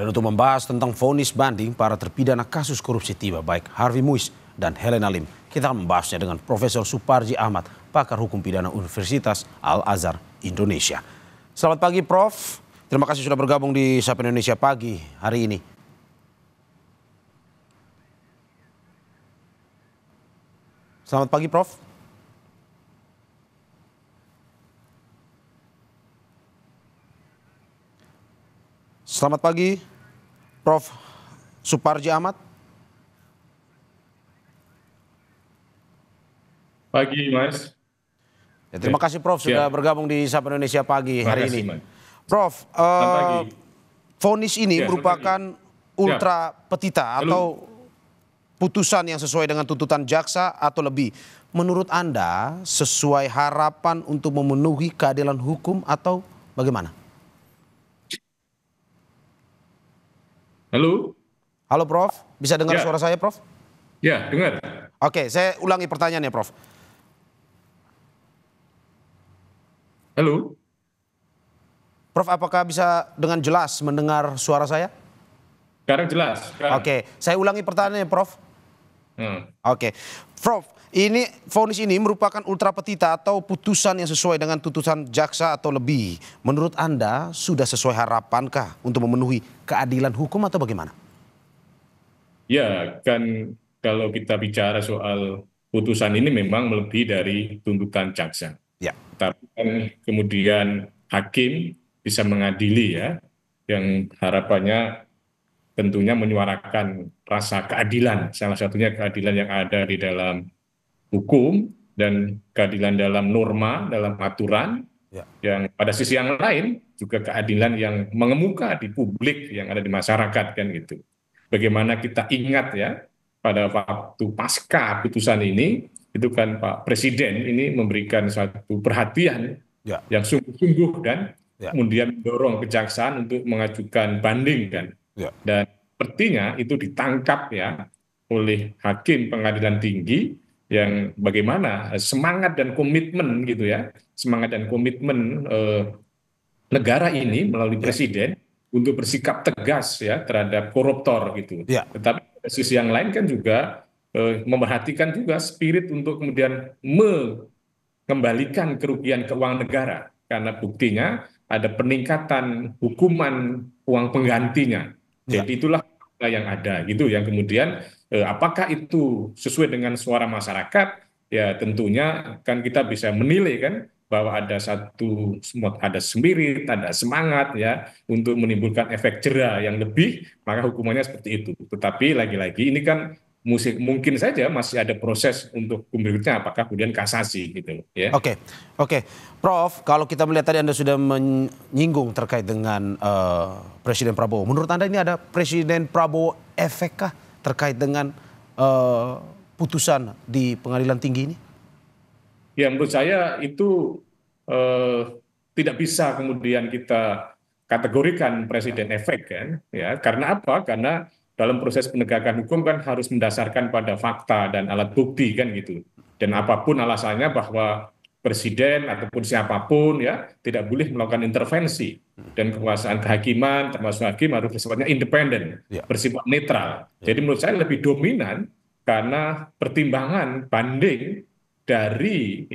Dan untuk membahas tentang vonis banding para terpidana kasus korupsi tiba baik Harvey Muiz dan Helena Lim, kita akan membahasnya dengan Profesor Suparji Ahmad, pakar hukum pidana Universitas Al-Azhar Indonesia. Selamat pagi Prof. Terima kasih sudah bergabung di Sapa Indonesia Pagi hari ini. Selamat pagi Prof. Selamat pagi, Prof. Suparji Ahmad. Pagi, Mas. Ya, terima kasih, Prof. Sudah bergabung di Sapa Indonesia Pagi hari ini. Mas. Prof, vonis ini merupakan ultra petita atau putusan yang sesuai dengan tuntutan jaksa atau lebih. Menurut Anda, sesuai harapan untuk memenuhi keadilan hukum atau bagaimana? Halo? Halo Prof, bisa dengar suara saya Prof? Ya, dengar. Oke, saya ulangi pertanyaannya Prof. Halo? Prof, apakah bisa dengan jelas mendengar suara saya? Sekarang jelas. Oke, saya ulangi pertanyaannya Prof. Oke, Prof, ini vonis ini merupakan ultra petita atau putusan yang sesuai dengan tuntutan jaksa atau lebih. Menurut Anda sudah sesuai harapankah untuk memenuhi keadilan hukum atau bagaimana? Ya, kan kalau kita bicara soal putusan ini memang melebihi dari tuntutan jaksa. Ya. Tapi kan kemudian hakim bisa mengadili ya, yang harapannya tentunya menyuarakan rasa keadilan. Salah satunya keadilan yang ada di dalam hukum dan keadilan dalam norma, dalam aturan, yang pada sisi yang lain juga keadilan yang mengemuka di publik yang ada di masyarakat kan gitu. Bagaimana kita ingat ya pada waktu pasca putusan ini itu kan Pak Presiden ini memberikan suatu perhatian yang sungguh-sungguh dan kemudian mendorong kejaksaan untuk mengajukan banding kan. Dan sepertinya itu ditangkap ya oleh hakim pengadilan tinggi yang bagaimana semangat dan komitmen gitu ya, semangat dan komitmen negara ini melalui presiden untuk bersikap tegas ya terhadap koruptor gitu. Tetapi pada sisi yang lain kan juga memerhatikan juga spirit untuk kemudian mengembalikan kerugian keuangan negara karena buktinya ada peningkatan hukuman uang penggantinya. Jadi itulah yang ada gitu yang kemudian apakah itu sesuai dengan suara masyarakat ya tentunya kan kita bisa menilai kan bahwa ada ada spirit, ada semangat ya untuk menimbulkan efek jera yang lebih, maka hukumannya seperti itu. Tetapi lagi-lagi ini kan mungkin saja masih ada proses untuk berikutnya apakah kemudian kasasi gitu ya. Oke. Prof, kalau kita melihat tadi Anda sudah menyinggung terkait dengan Presiden Prabowo. Menurut Anda ini ada Presiden Prabowo efekkah terkait dengan putusan di pengadilan tinggi ini? Ya menurut saya itu tidak bisa kemudian kita kategorikan presiden efek kan ya karena apa? Karena dalam proses penegakan hukum kan harus mendasarkan pada fakta dan alat bukti kan gitu. Dan apapun alasannya bahwa presiden ataupun siapapun ya tidak boleh melakukan intervensi dan kekuasaan kehakiman termasuk hakim harus bersifatnya independen, bersifat netral. Jadi menurut saya lebih dominan karena pertimbangan banding dari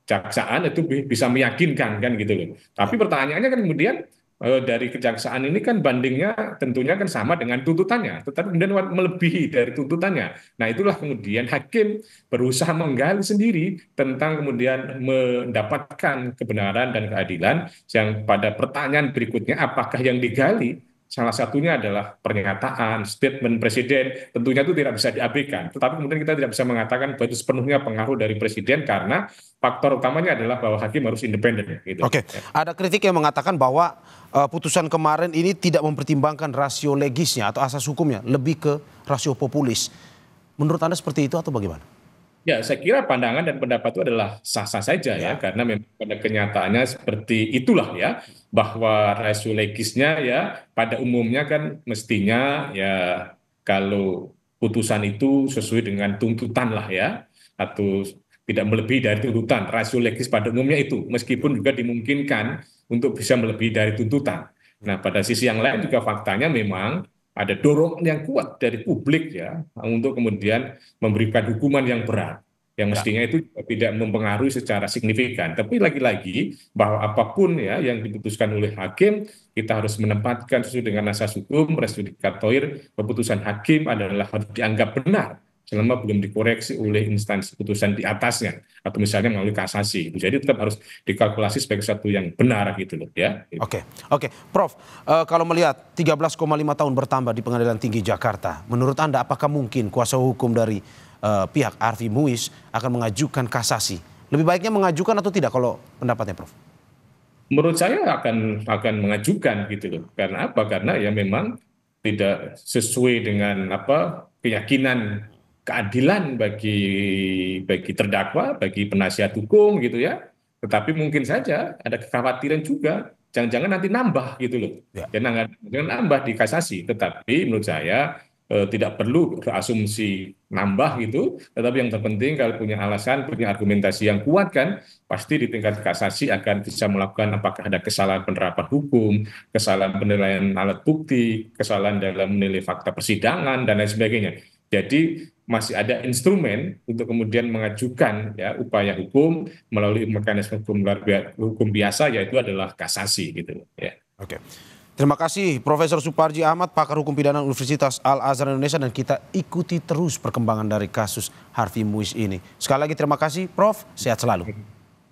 kejaksaan itu bisa meyakinkan kan gitu loh. Tapi pertanyaannya kan kemudian dari kejaksaan ini kan bandingnya tentunya kan sama dengan tuntutannya, tetapi kemudian melebihi dari tuntutannya. Nah itulah kemudian hakim berusaha menggali sendiri tentang kemudian mendapatkan kebenaran dan keadilan yang pada pertanyaan berikutnya apakah yang digali salah satunya adalah pernyataan, statement presiden, tentunya itu tidak bisa diabaikan. Tetapi kemudian kita tidak bisa mengatakan bahwa itu sepenuhnya pengaruh dari presiden karena faktor utamanya adalah bahwa hakim harus independen. Gitu. Oke, ada kritik yang mengatakan bahwa putusan kemarin ini tidak mempertimbangkan rasio legisnya atau asas hukumnya, lebih ke rasio populis. Menurut Anda seperti itu atau bagaimana? Ya, saya kira pandangan dan pendapat itu adalah sah-sah saja ya, karena memang pada kenyataannya seperti itulah ya, bahwa rasio legisnya ya pada umumnya kan mestinya ya kalau putusan itu sesuai dengan tuntutan lah ya, atau tidak melebihi dari tuntutan. Rasio legis pada umumnya itu, meskipun juga dimungkinkan untuk bisa melebihi dari tuntutan. Nah, pada sisi yang lain juga faktanya memang ada dorongan yang kuat dari publik ya untuk kemudian memberikan hukuman yang berat. Yang Ya, mestinya itu juga tidak mempengaruhi secara signifikan. Tapi lagi-lagi bahwa apapun ya yang diputuskan oleh hakim, kita harus menempatkan sesuai dengan asas hukum, res judicatoir, keputusan hakim adalah harus dianggap benar selama belum dikoreksi oleh instansi putusan di atasnya atau misalnya melalui kasasi. Jadi tetap harus dikalkulasi sebagai satu yang benar gitu loh ya. oke, oke. Prof, kalau melihat 13,5 tahun bertambah di Pengadilan Tinggi Jakarta, menurut Anda apakah mungkin kuasa hukum dari pihak Harvey Muiz akan mengajukan kasasi? Lebih baiknya mengajukan atau tidak kalau pendapatnya, Prof? Menurut saya akan mengajukan gitu loh. Karena apa? Karena ya memang tidak sesuai dengan apa keyakinan keadilan bagi terdakwa, bagi penasihat hukum gitu ya. Tetapi mungkin saja ada kekhawatiran juga, jangan-jangan nanti nambah gitu loh. Ya. Jangan nambah di kasasi. Tetapi menurut saya tidak perlu berasumsi nambah gitu. Tetapi yang terpenting kalau punya alasan, punya argumentasi yang kuat kan, pasti di tingkat kasasi akan bisa melakukan apakah ada kesalahan penerapan hukum, kesalahan penilaian alat bukti, kesalahan dalam menilai fakta persidangan, dan lain sebagainya. Jadi masih ada instrumen untuk kemudian mengajukan ya upaya hukum melalui mekanisme hukum biasa, yaitu adalah kasasi gitu ya. Oke. Terima kasih Profesor Suparji Ahmad, pakar hukum pidana Universitas Al-Azhar Indonesia, dan kita ikuti terus perkembangan dari kasus Harvey Muiz ini. Sekali lagi terima kasih Prof, sehat selalu.